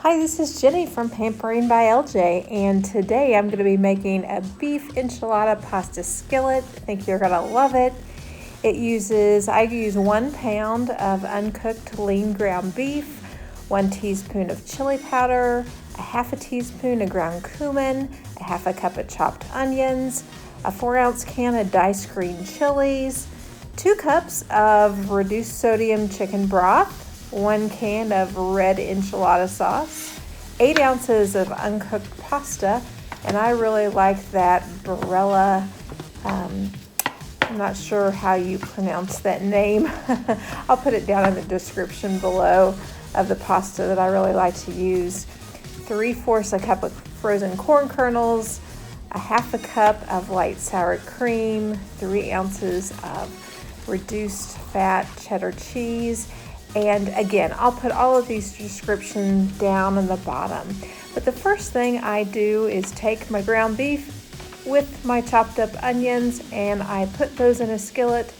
Hi, this is Jenny from Pampering by LJ, and today I'm going to be making a beef enchilada pasta skillet. I think you're going to love it. I use 1 pound of uncooked lean ground beef, 1 teaspoon of chili powder, a half a teaspoon of ground cumin, a half a cup of chopped onions, a 4-ounce can of diced green chilies, 2 cups of reduced sodium chicken broth, 1 can of red enchilada sauce, 8 ounces of uncooked pasta, and I really like that Barilla. I'm not sure how you pronounce that name. I'll put it down in the description below of the pasta that I really like to use. 3/4 a cup of frozen corn kernels, a half a cup of light sour cream, 3 ounces of reduced fat cheddar cheese. And again, I'll put all of these descriptions down in the bottom. But the first thing I do is take my ground beef with my chopped up onions and I put those in a skillet,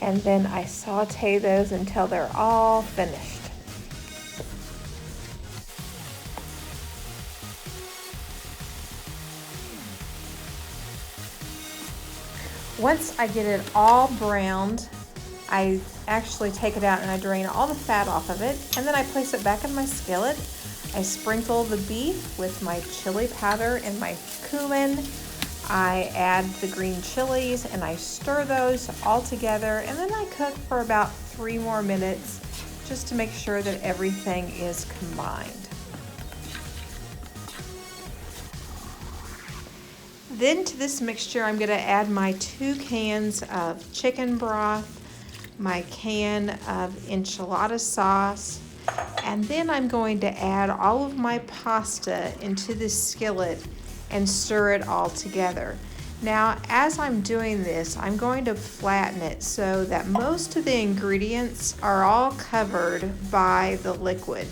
and then I saute those until they're all finished. Once I get it all browned, I actually take it out and I drain all the fat off of it, and then I place it back in my skillet. I sprinkle the beef with my chili powder and my cumin. I add the green chilies and I stir those all together, and then I cook for about 3 more minutes just to make sure that everything is combined. Then to this mixture, I'm going to add my 2 cans of chicken broth, my can of enchilada sauce, and then I'm going to add all of my pasta into this skillet and stir it all together. Now, as I'm doing this, I'm going to flatten it so that most of the ingredients are all covered by the liquid.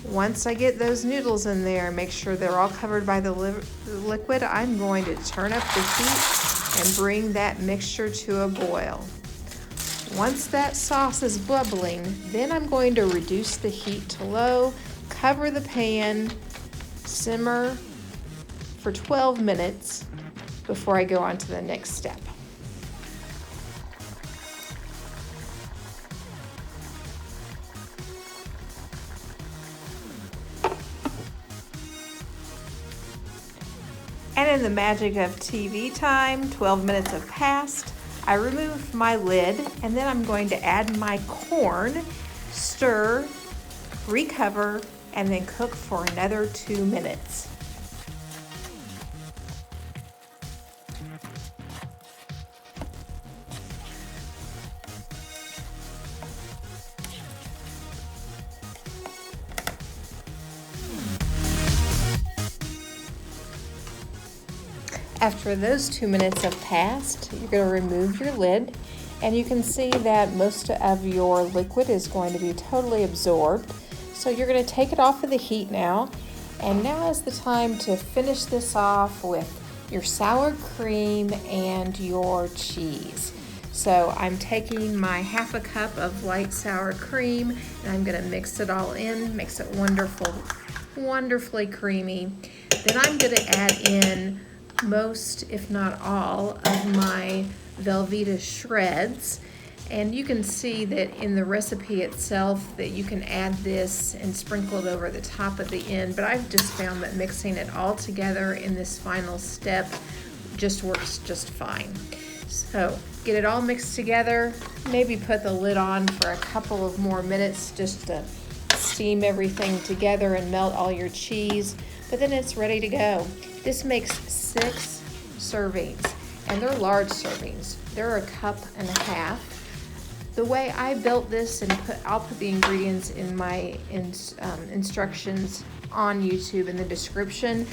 Once I get those noodles in there, make sure they're all covered by the liquid, I'm going to turn up the heat and bring that mixture to a boil. Once that sauce is bubbling, then I'm going to reduce the heat to low, cover the pan, simmer for 12 minutes before I go on to the next step. And in the magic of TV time, 12 minutes have passed. I remove my lid, and then I'm going to add my corn, stir, recover, and then cook for another 2 minutes. After those 2 minutes have passed, you're going to remove your lid, and you can see that most of your liquid is going to be totally absorbed. So you're going to take it off of the heat now, and now is the time to finish this off with your sour cream and your cheese. So I'm taking my half a cup of light sour cream, and I'm going to mix it all in, makes it wonderfully creamy. Then I'm going to add in most, if not all, of my Velveeta shreds, and you can see that in the recipe itself that you can add this and sprinkle it over the top at the end, but I've just found that mixing it all together in this final step just works just fine. So get it all mixed together, maybe put the lid on for a couple of more minutes just to steam everything together and melt all your cheese, but then it's ready to go. This makes 6 servings, and they're large servings. They're a cup and a half. The way I built this, and I'll put the ingredients in my instructions on YouTube in the description,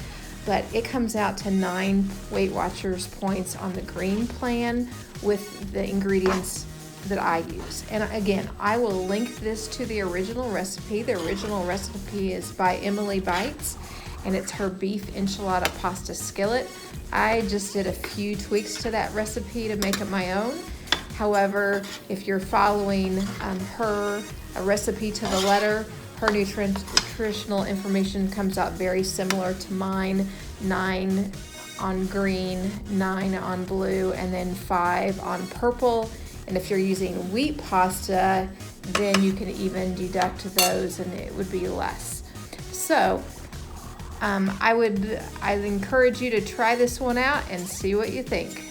but it comes out to 9 Weight Watchers points on the green plan with the ingredients that I use. And again, I will link this to the original recipe. The original recipe is by Emily Bites, and it's her beef enchilada pasta skillet. I just did a few tweaks to that recipe to make it my own. However, if you're following a recipe to the letter, Her nutritional information comes out very similar to mine. 9 on green, 9 on blue, and then 5 on purple. And if you're using wheat pasta, then you can even deduct those and it would be less. So I'd encourage you to try this one out and see what you think.